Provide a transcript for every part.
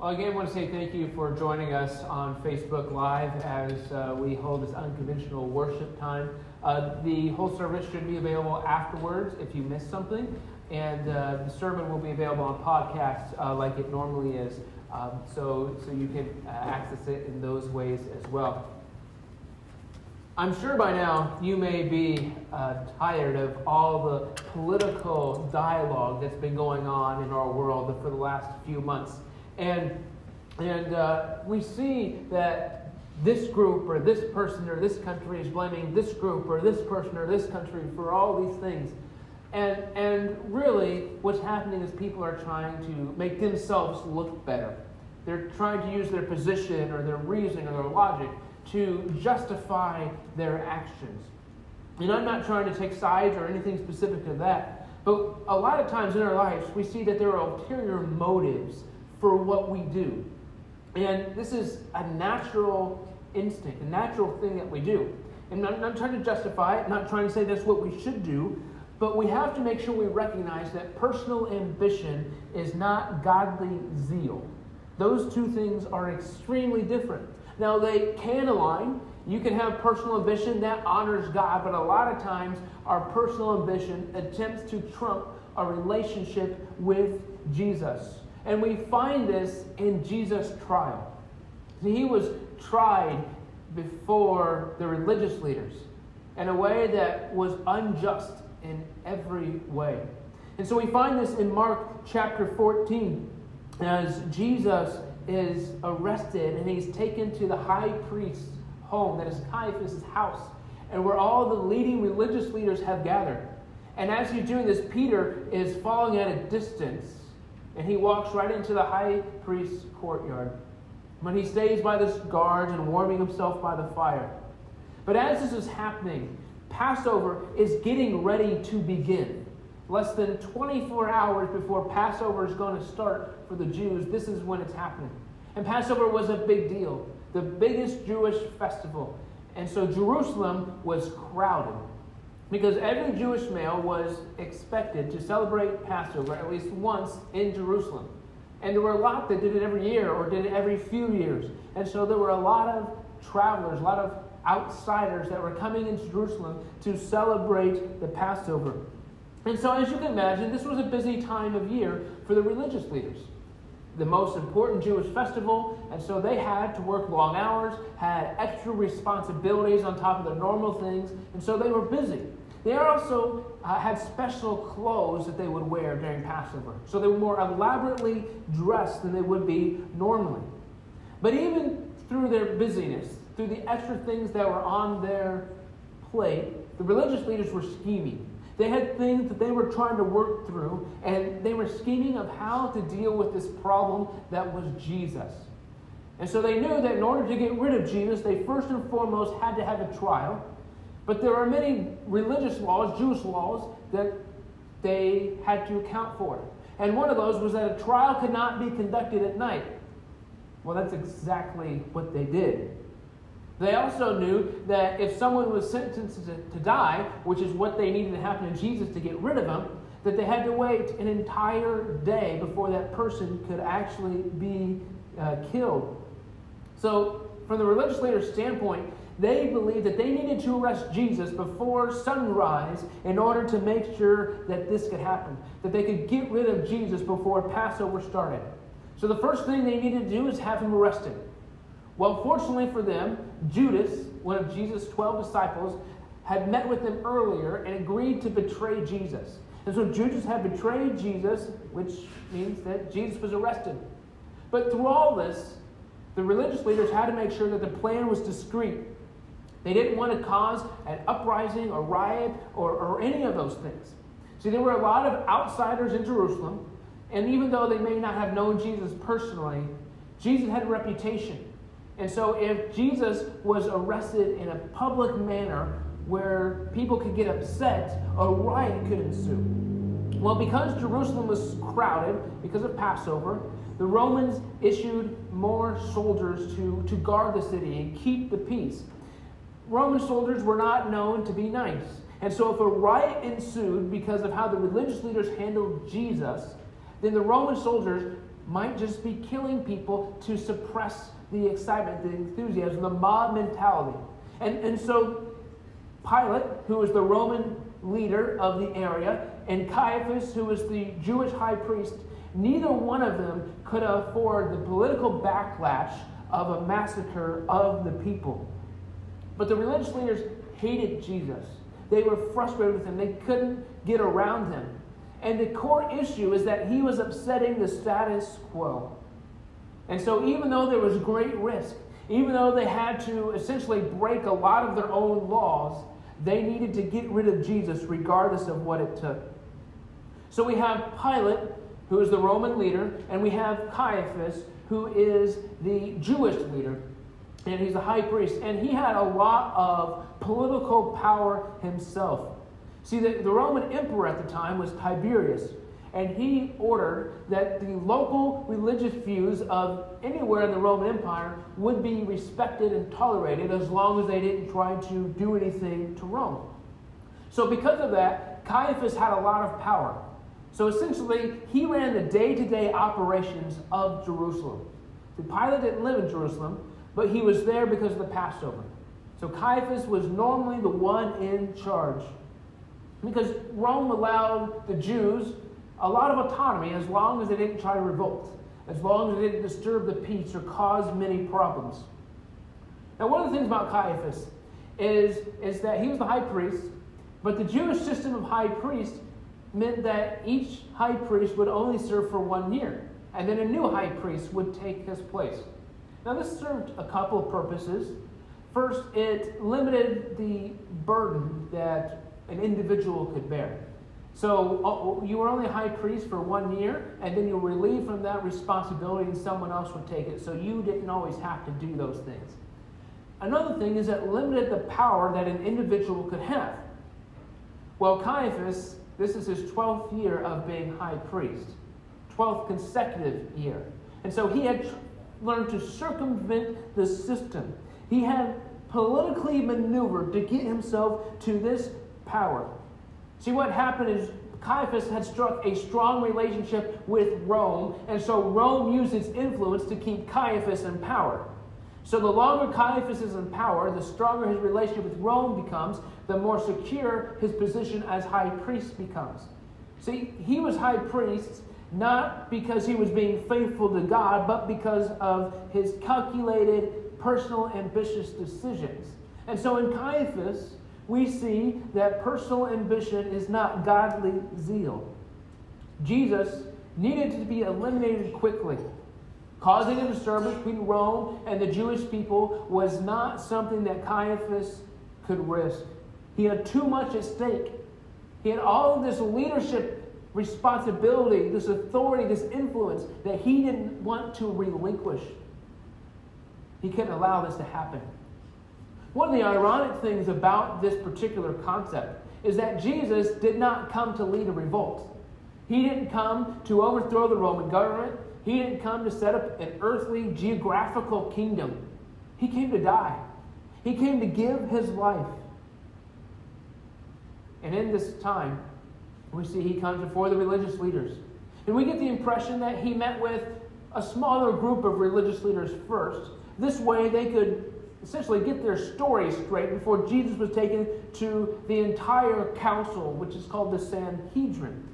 Well, again, I want to say thank you for joining us on Facebook Live as we hold this unconventional worship time. The whole service should be available afterwards if you missed something, and the sermon will be available on podcasts like it normally is, so you can access it in those ways as well. I'm sure by now you may be tired of all the political dialogue that's been going on in our world for the last few months. And we see that this group or this person or this country is blaming this group or this person or this country for all these things. And really what's happening is people are trying to make themselves look better. They're trying to use their position or their reasoning or their logic to justify their actions. And I'm not trying to take sides or anything specific to that, but a lot of times in our lives we see that there are ulterior motives for what we do. And this is a natural instinct, a natural thing that we do. And I'm not trying to justify it, I'm not trying to say that's what we should do, but we have to make sure we recognize that personal ambition is not godly zeal. Those two things are extremely different. Now, they can align. You can have personal ambition that honors God, but a lot of times our personal ambition attempts to trump a relationship with Jesus. And we find this in Jesus' trial. He was tried before the religious leaders in a way that was unjust in every way. And so we find this in Mark chapter 14 as Jesus is arrested and he's taken to the high priest's home, that is Caiaphas' house, and where all the leading religious leaders have gathered. And as he's doing this, Peter is following at a distance, and he walks right into the high priest's courtyard. When he stays by this guard and warming himself by the fire. But as this is happening, Passover is getting ready to begin. Less than 24 hours before Passover is going to start for the Jews, this is when it's happening. And Passover was a big deal, the biggest Jewish festival. And so Jerusalem was crowded because every Jewish male was expected to celebrate Passover at least once in Jerusalem. And there were a lot that did it every year or did it every few years. And so there were a lot of travelers, a lot of outsiders that were coming into Jerusalem to celebrate the Passover. And so as you can imagine, this was a busy time of year for the religious leaders. The most important Jewish festival, and so they had to work long hours, had extra responsibilities on top of their normal things, and so they were busy. They also had special clothes that they would wear during Passover. So they were more elaborately dressed than they would be normally. But even through their busyness, through the extra things that were on their plate, the religious leaders were scheming. They had things that they were trying to work through, and they were scheming of how to deal with this problem that was Jesus. And so they knew that in order to get rid of Jesus, they first and foremost had to have a trial. But there are many religious laws, Jewish laws, that they had to account for. And one of those was that a trial could not be conducted at night. Well, that's exactly what they did. They also knew that if someone was sentenced to die, which is what they needed to happen in Jesus to get rid of him, that they had to wait an entire day before that person could actually be killed. So from the religious leader's standpoint, they believed that they needed to arrest Jesus before sunrise in order to make sure that this could happen, that they could get rid of Jesus before Passover started. So the first thing they needed to do is have him arrested. Well, fortunately for them, Judas, one of Jesus' 12 disciples, had met with them earlier and agreed to betray Jesus. And so Judas had betrayed Jesus, which means that Jesus was arrested. But through all this, the religious leaders had to make sure that the plan was discreet. They didn't want to cause an uprising or riot or any of those things. See, there were a lot of outsiders in Jerusalem, and even though they may not have known Jesus personally, Jesus had a reputation. And so if Jesus was arrested in a public manner where people could get upset, a riot could ensue. Well, because Jerusalem was crowded because of Passover, the Romans issued more soldiers to guard the city and keep the peace. Roman soldiers were not known to be nice. And so if a riot ensued because of how the religious leaders handled Jesus, then the Roman soldiers might just be killing people to suppress the excitement, the enthusiasm, the mob mentality. And so Pilate, who was the Roman leader of the area, and Caiaphas, who was the Jewish high priest, neither one of them could afford the political backlash of a massacre of the people. But the religious leaders hated Jesus. They were frustrated with him. They couldn't get around him. And the core issue is that he was upsetting the status quo. And so even though there was great risk, even though they had to essentially break a lot of their own laws, they needed to get rid of Jesus regardless of what it took. So we have Pilate, who is the Roman leader, and we have Caiaphas, who is the Jewish leader, and he's the high priest. And he had a lot of political power himself. See, the Roman emperor at the time was Tiberius, and he ordered that the local religious views of anywhere in the Roman Empire would be respected and tolerated as long as they didn't try to do anything to Rome. So because of that, Caiaphas had a lot of power. So essentially, he ran the day-to-day operations of Jerusalem. The Pilate didn't live in Jerusalem, but he was there because of the Passover. So Caiaphas was normally the one in charge, because Rome allowed the Jews a lot of autonomy as long as they didn't try to revolt, as long as they didn't disturb the peace or cause many problems. Now, one of the things about Caiaphas is that he was the high priest, but the Jewish system of high priest meant that each high priest would only serve for 1 year, and then a new high priest would take his place. Now, this served a couple of purposes. First, it limited the burden that an individual could bear. So you were only a high priest for 1 year, and then you were relieved from that responsibility and someone else would take it. So you didn't always have to do those things. Another thing is it limited the power that an individual could have. Well, Caiaphas, this is his 12th year of being high priest, 12th consecutive year. And so he had learned to circumvent the system. He had politically maneuvered to get himself to this power. See, what happened is Caiaphas had struck a strong relationship with Rome, and so Rome used its influence to keep Caiaphas in power. So the longer Caiaphas is in power, the stronger his relationship with Rome becomes, the more secure his position as high priest becomes. See, he was high priest not because he was being faithful to God, but because of his calculated, personal, ambitious decisions. And so in Caiaphas, we see that personal ambition is not godly zeal. Jesus needed to be eliminated quickly. Causing a disturbance between Rome and the Jewish people was not something that Caiaphas could risk. He had too much at stake. He had all of this leadership responsibility, this authority, this influence that he didn't want to relinquish. He couldn't allow this to happen. One of the ironic things about this particular concept is that Jesus did not come to lead a revolt. He didn't come to overthrow the Roman government. He didn't come to set up an earthly geographical kingdom. He came to die. He came to give his life. And in this time, we see he comes before the religious leaders. And we get the impression that he met with a smaller group of religious leaders first. This way they could essentially get their story straight before Jesus was taken to the entire council, which is called the Sanhedrin.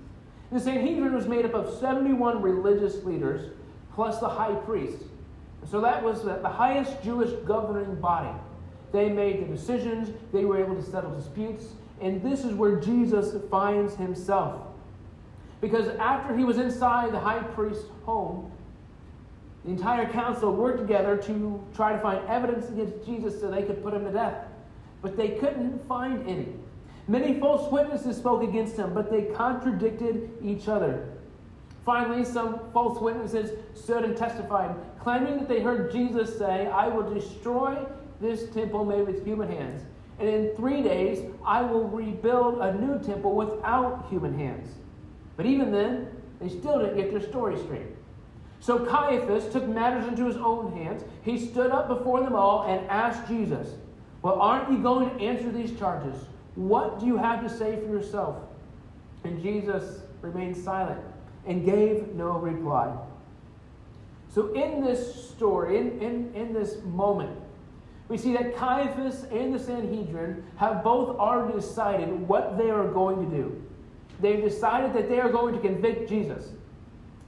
The Sanhedrin was made up of 71 religious leaders plus the high priest. So that was the highest Jewish governing body. They made the decisions, they were able to settle disputes, and this is where Jesus finds himself. Because after he was inside the high priest's home, the entire council worked together to try to find evidence against Jesus so they could put him to death. But they couldn't find any. Many false witnesses spoke against him, but they contradicted each other. Finally, some false witnesses stood and testified, claiming that they heard Jesus say, "I will destroy this temple made with human hands, and in 3 days I will rebuild a new temple without human hands." But even then, they still didn't get their story straight. So Caiaphas took matters into his own hands. He stood up before them all and asked Jesus, "Well, aren't you going to answer these charges? What do you have to say for yourself?" And Jesus remained silent and gave no reply. So in this story, in this moment, we see that Caiaphas and the Sanhedrin have both already decided what they are going to do. They've decided that they are going to convict Jesus.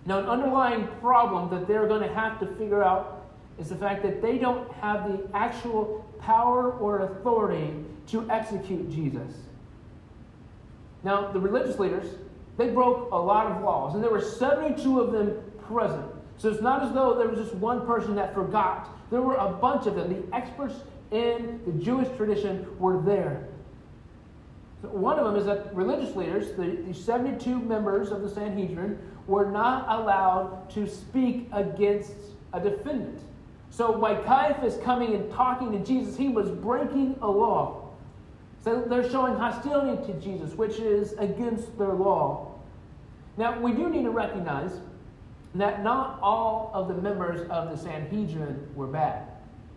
Now, an underlying problem that they're going to have to figure out is the fact that they don't have the actual power or authority to execute Jesus. Now, the religious leaders, they broke a lot of laws, and there were 72 of them present. So it's not as though there was just one person that forgot. There were a bunch of them. The experts in the Jewish tradition were there. So one of them is that religious leaders, the 72 members of the Sanhedrin, were not allowed to speak against a defendant. So by Caiaphas coming and talking to Jesus, he was breaking a law. So they're showing hostility to Jesus, which is against their law. Now, we do need to recognize that not all of the members of the Sanhedrin were bad.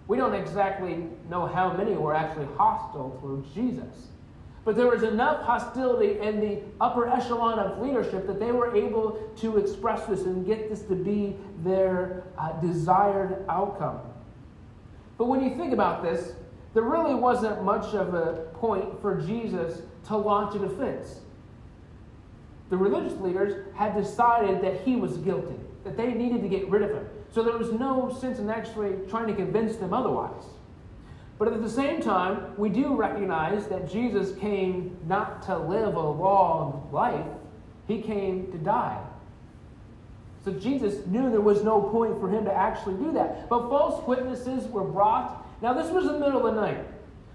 We don't exactly know how many were actually hostile towards Jesus. But there was enough hostility in the upper echelon of leadership that they were able to express this and get this to be their desired outcome. But when you think about this, there really wasn't much of a point for Jesus to launch a defense. The religious leaders had decided that he was guilty, that they needed to get rid of him. So there was no sense in actually trying to convince them otherwise. But at the same time, we do recognize that Jesus came not to live a long life. He came to die. So Jesus knew there was no point for him to actually do that. But false witnesses were brought. Now, this was the middle of the night.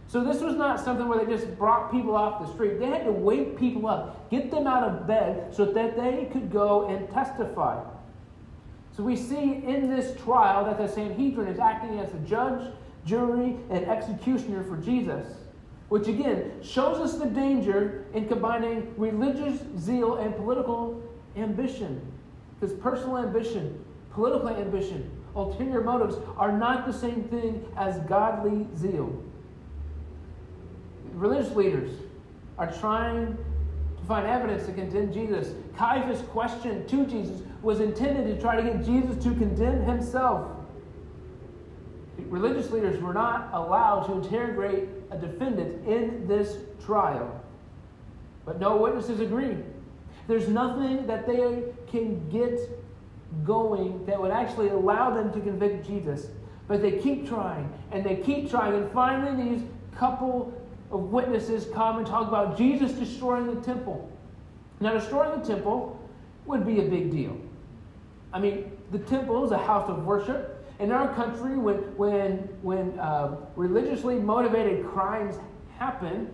So this was not something where they just brought people off the street. They had to wake people up, get them out of bed so that they could go and testify. So we see in this trial that the Sanhedrin is acting as a judge, jury, and executioner for Jesus, which again shows us the danger in combining religious zeal and political ambition. Because personal ambition, political ambition, ulterior motives are not the same thing as godly zeal. Religious leaders are trying to find evidence to condemn Jesus. Caiaphas' question to Jesus was intended to try to get Jesus to condemn himself. Religious leaders were not allowed to interrogate a defendant in this trial. But no witnesses agreed. There's nothing that they can get going that would actually allow them to convict Jesus. But they keep trying, and they keep trying, and finally these couple of witnesses come and talk about Jesus destroying the temple. Now, destroying the temple would be a big deal. I mean, the temple is a house of worship. In our country, when religiously motivated crimes happen,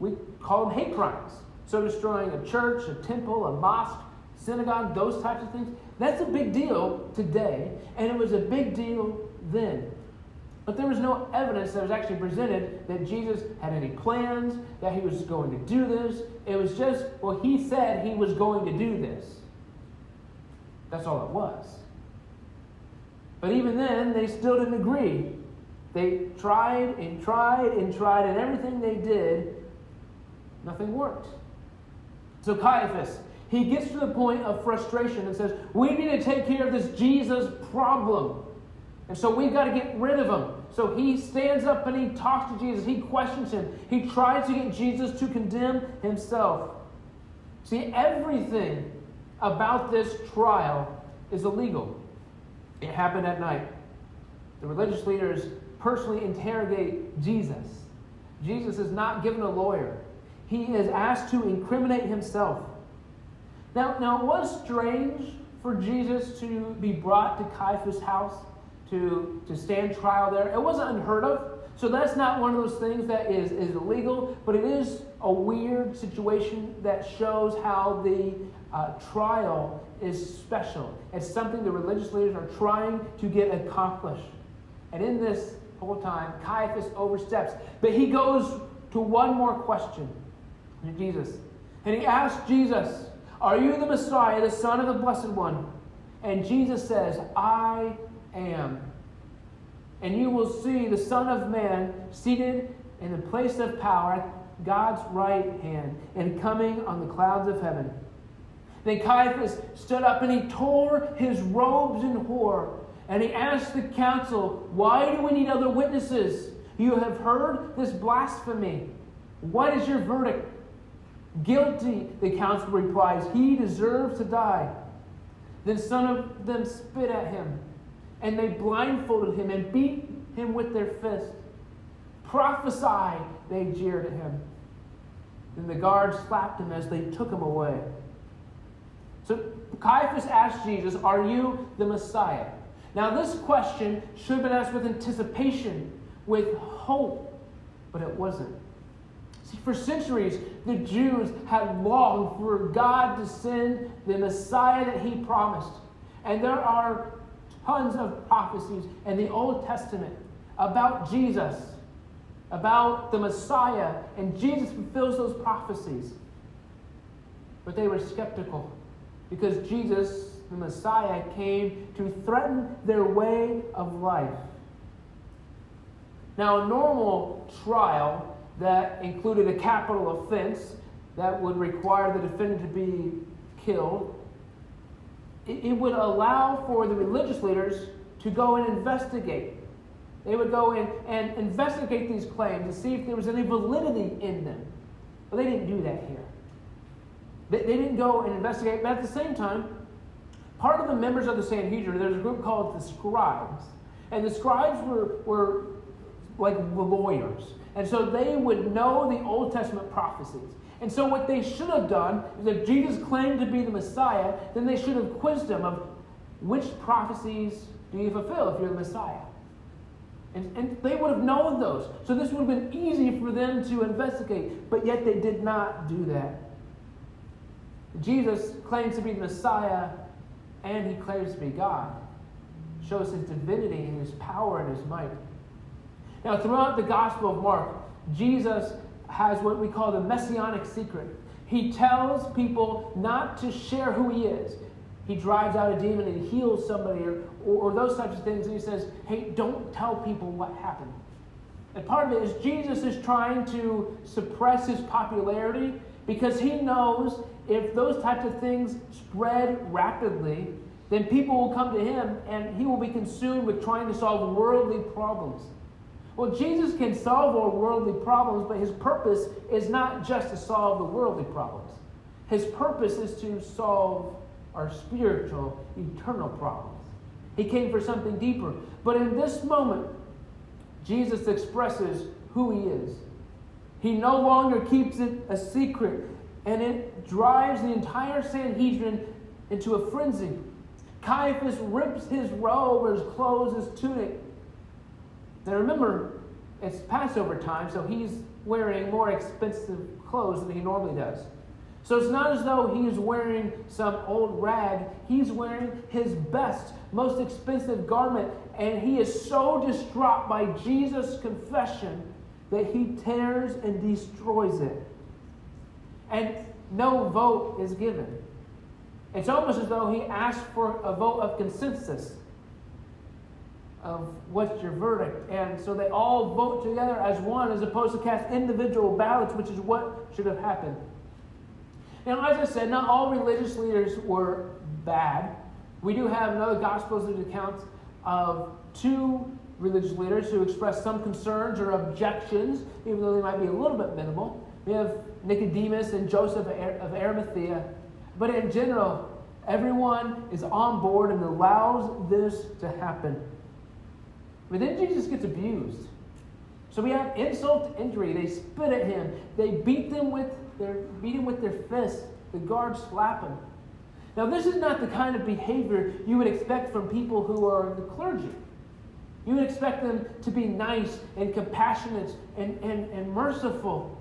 we call them hate crimes. So destroying a church, a temple, a mosque, synagogue, those types of things, that's a big deal today, and it was a big deal then. But there was no evidence that was actually presented that Jesus had any plans, that he was going to do this. It was just, well, he said he was going to do this. That's all it was. But even then, they still didn't agree. They tried and tried and tried, and everything they did, nothing worked. So Caiaphas, he gets to the point of frustration and says, we need to take care of this Jesus problem. And so we've got to get rid of him. So he stands up and he talks to Jesus. He questions him. He tries to get Jesus to condemn himself. See, everything about this trial is illegal. It happened at night. The religious leaders personally interrogate Jesus. Jesus is not given a lawyer. He is asked to incriminate himself. Now it was strange for Jesus to be brought to Caiaphas' house to stand trial there. It wasn't unheard of. So that's not one of those things that is illegal, but it is a weird situation that shows how the trial is special. It's something the religious leaders are trying to get accomplished. And in this whole time, Caiaphas oversteps. But he goes to one more question to Jesus. And he asks Jesus, are you the Messiah, the Son of the Blessed One? And Jesus says, I am. And you will see the Son of Man seated in the place of power at God's right hand and coming on the clouds of heaven. Then Caiaphas stood up and he tore his robes in horror. And he asked the council, "Why do we need other witnesses? You have heard this blasphemy. What is your verdict?" "Guilty," the council replies. "He deserves to die." Then some of them spit at him, and they blindfolded him and beat him with their fists. "Prophesy," they jeered at him. Then the guards slapped him as they took him away. So Caiaphas asked Jesus, "Are you the Messiah?" Now this question should have been asked with anticipation, with hope, but it wasn't. See, for centuries, the Jews had longed for God to send the Messiah that he promised. And there are tons of prophecies in the Old Testament about Jesus, about the Messiah, and Jesus fulfills those prophecies. But they were skeptical because Jesus, the Messiah, came to threaten their way of life. Now, a normal trial that included a capital offense that would require the defendant to be killed, it would allow for the religious leaders to go and investigate. They would go in and investigate these claims and see if there was any validity in them. But they didn't do that here. They didn't go and investigate, but at the same time, part of the members of the Sanhedrin, there's a group called the scribes. And the scribes were like the lawyers. And so they would know the Old Testament prophecies. And so what they should have done is if Jesus claimed to be the Messiah, then they should have quizzed him of which prophecies do you fulfill if you're the Messiah. And they would have known those. So this would have been easy for them to investigate. But yet they did not do that. Jesus claims to be the Messiah, and he claims to be God. Shows his divinity and his power and his might. Now, throughout the Gospel of Mark, Jesus has what we call the messianic secret. He tells people not to share who he is. He drives out a demon and heals somebody or those types of things. And he says, hey, don't tell people what happened. And part of it is Jesus is trying to suppress his popularity because he knows if those types of things spread rapidly, then people will come to him and he will be consumed with trying to solve worldly problems. Well, Jesus can solve our worldly problems, but his purpose is not just to solve the worldly problems. His purpose is to solve our spiritual, eternal problems. He came for something deeper. But in this moment, Jesus expresses who he is. He no longer keeps it a secret, and it drives the entire Sanhedrin into a frenzy. Caiaphas rips his robe or his clothes, his tunic. Now remember, it's Passover time, so he's wearing more expensive clothes than he normally does. So it's not as though he's wearing some old rag. He's wearing his best, most expensive garment, and he is so distraught by Jesus' confession that he tears and destroys it. And no vote is given. It's almost as though he asked for a vote of consensus of what's your verdict. And so they all vote together as one as opposed to cast individual ballots, which is what should have happened. Now, as I said, not all religious leaders were bad. We do have in other Gospels that accounts of two religious leaders who expressed some concerns or objections, even though they might be a little bit minimal. We have Nicodemus and Joseph of Arimathea. But in general, everyone is on board and allows this to happen. But then Jesus gets abused. So we have insult to injury. They spit at him. They beat him with their fists. The guards slap him. Now, this is not the kind of behavior you would expect from people who are the clergy. You would expect them to be nice and compassionate and merciful.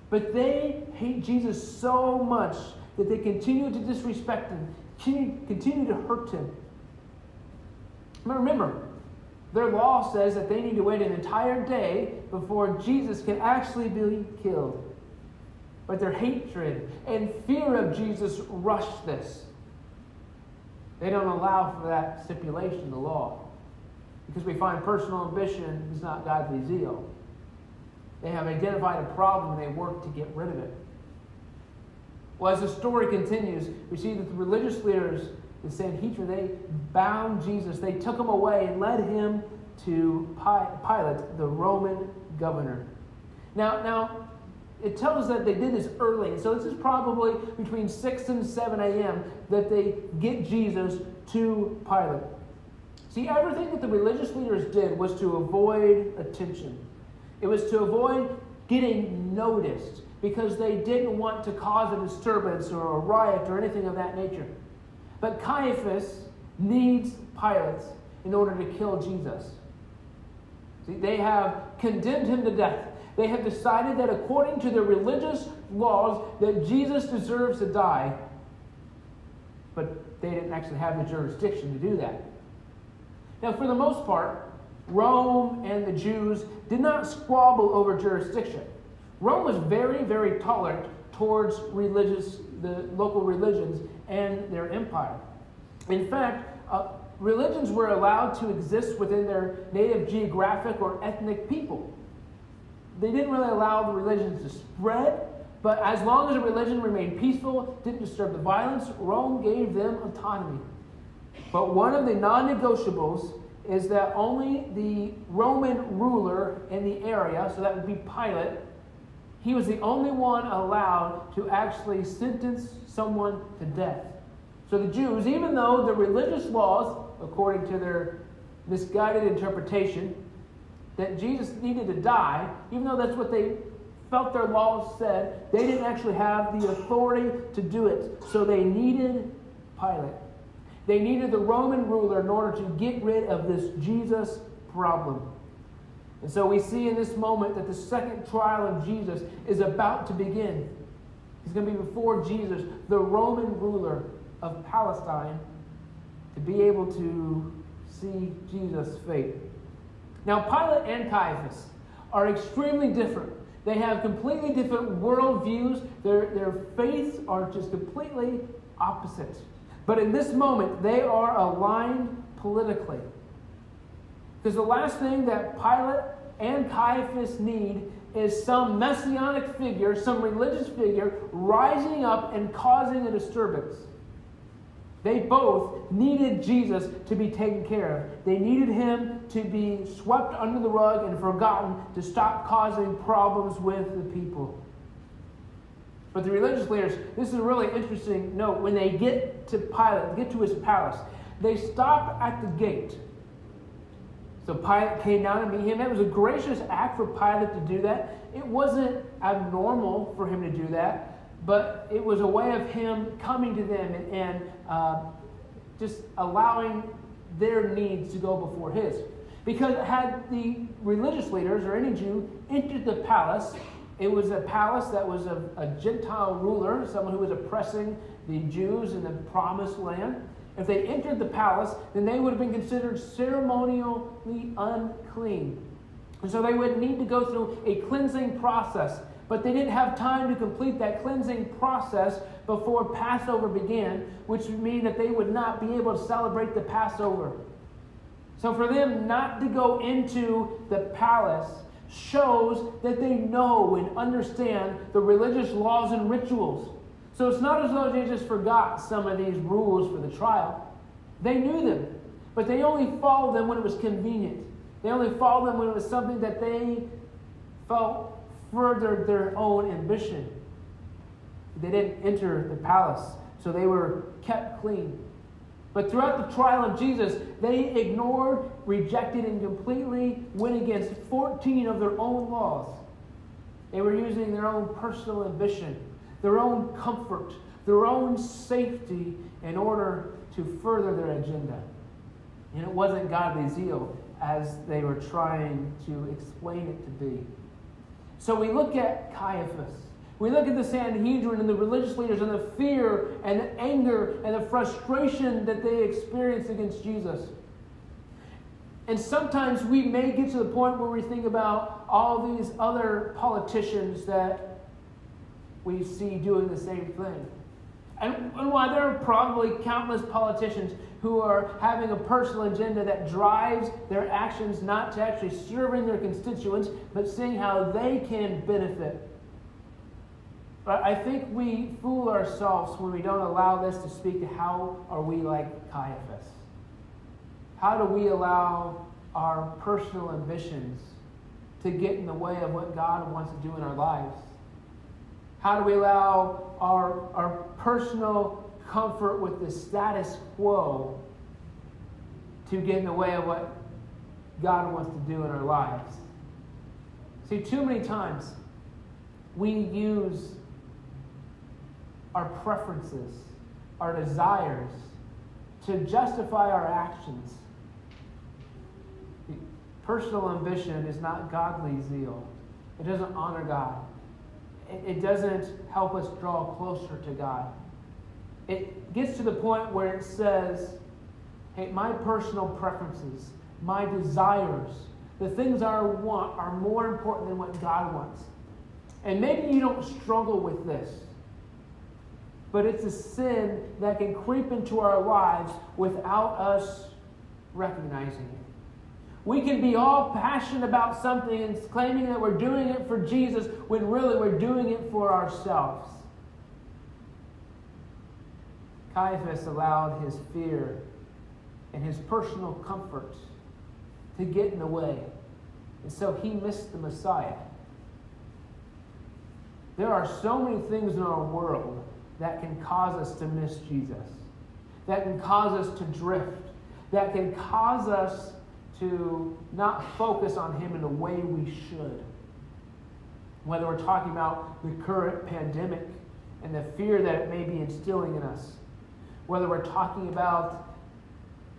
But they hate Jesus so much that they continue to disrespect him, continue to hurt him. But remember, their law says that they need to wait an entire day before Jesus can actually be killed. But their hatred and fear of Jesus rush this. They don't allow for that stipulation in the law. Because we find personal ambition is not godly zeal. They have identified a problem and they work to get rid of it. Well, as the story continues, we see that the religious leaders the Sanhedrin, they bound Jesus. They took him away and led him to Pilate, the Roman governor. Now, it tells us that they did this early. So this is probably between 6 and 7 a.m. that they get Jesus to Pilate. See, everything that the religious leaders did was to avoid attention. It was to avoid getting noticed because they didn't want to cause a disturbance or a riot or anything of that nature. But Caiaphas needs Pilate in order to kill Jesus. See, they have condemned him to death. They have decided that according to their religious laws that Jesus deserves to die. But they didn't actually have the jurisdiction to do that. Now, for the most part, Rome and the Jews did not squabble over jurisdiction. Rome was very, very tolerant towards the local religions and their empire. In fact, religions were allowed to exist within their native geographic or ethnic people. They didn't really allow the religions to spread, but as long as a religion remained peaceful, didn't disturb the violence, Rome gave them autonomy. But one of the non-negotiables is that only the Roman ruler in the area, so that would be Pilate, he was the only one allowed to actually sentence someone to death. So the Jews, even though the religious laws, according to their misguided interpretation, that Jesus needed to die, even though that's what they felt their laws said, they didn't actually have the authority to do it. So they needed Pilate. They needed the Roman ruler in order to get rid of this Jesus problem. And so we see in this moment that the second trial of Jesus is about to begin. He's going to be before Jesus, the Roman ruler of Palestine, to be able to see Jesus' fate. Now, Pilate and Caiaphas are extremely different. They have completely different worldviews. Their faiths are just completely opposite. But in this moment, they are aligned politically. Because the last thing that Pilate and Caiaphas need is some messianic figure, some religious figure, rising up and causing a disturbance. They both needed Jesus to be taken care of. They needed him to be swept under the rug and forgotten to stop causing problems with the people. But the religious leaders, this is a really interesting note. When they get to Pilate, get to his palace, they stop at the gate. So Pilate came down to meet him. It was a gracious act for Pilate to do that. It wasn't abnormal for him to do that, but it was a way of him coming to them and just allowing their needs to go before his. Because had the religious leaders or any Jew entered the palace, it was a palace that was a Gentile ruler, someone who was oppressing the Jews in the promised land. If they entered the palace, then they would have been considered ceremonially unclean. And so they would need to go through a cleansing process. But they didn't have time to complete that cleansing process before Passover began, which would mean that they would not be able to celebrate the Passover. So for them not to go into the palace shows that they know and understand the religious laws and rituals. So it's not as though they just forgot some of these rules for the trial. They knew them, but they only followed them when it was convenient. They only followed them when it was something that they felt furthered their own ambition. They didn't enter the palace, so they were kept clean. But throughout the trial of Jesus, they ignored, rejected, and completely went against 14 of their own laws. They were using their own personal ambition, their own comfort, their own safety in order to further their agenda. And it wasn't godly zeal as they were trying to explain it to be. So we look at Caiaphas. We look at the Sanhedrin and the religious leaders and the fear and the anger and the frustration that they experienced against Jesus. And sometimes we may get to the point where we think about all these other politicians that we see doing the same thing. And while there are probably countless politicians who are having a personal agenda that drives their actions not to actually serving their constituents, but seeing how they can benefit. But I think we fool ourselves when we don't allow this to speak to how are we like Caiaphas. How do we allow our personal ambitions to get in the way of what God wants to do in our lives? How do we allow our personal comfort with the status quo to get in the way of what God wants to do in our lives? See, too many times we use our preferences, our desires, to justify our actions. Personal ambition is not godly zeal. It doesn't honor God. It doesn't help us draw closer to God. It gets to the point where it says, hey, my personal preferences, my desires, the things I want are more important than what God wants. And maybe you don't struggle with this, but it's a sin that can creep into our lives without us recognizing it. We can be all passionate about something and claiming that we're doing it for Jesus when really we're doing it for ourselves. Caiaphas allowed his fear and his personal comforts to get in the way. And so he missed the Messiah. There are so many things in our world that can cause us to miss Jesus, that can cause us to drift, that can cause us to not focus on him in the way we should. Whether we're talking about the current pandemic and the fear that it may be instilling in us, whether we're talking about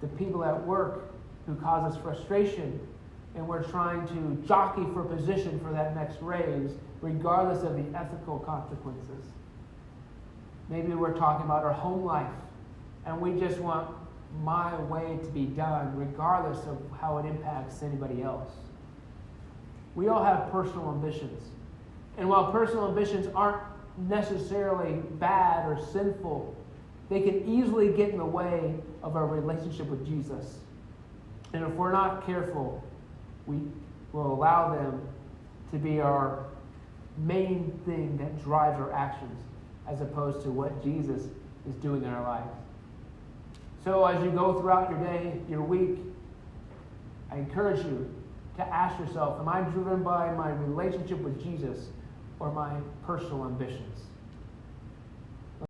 the people at work who cause us frustration and we're trying to jockey for position for that next raise regardless of the ethical consequences. Maybe we're talking about our home life and we just want my way to be done regardless of how it impacts anybody else. We all have personal ambitions. And while personal ambitions aren't necessarily bad or sinful, they can easily get in the way of our relationship with Jesus. And if we're not careful, we will allow them to be our main thing that drives our actions as opposed to what Jesus is doing in our lives. So as you go throughout your day, your week, I encourage you to ask yourself, am I driven by my relationship with Jesus or my personal ambitions?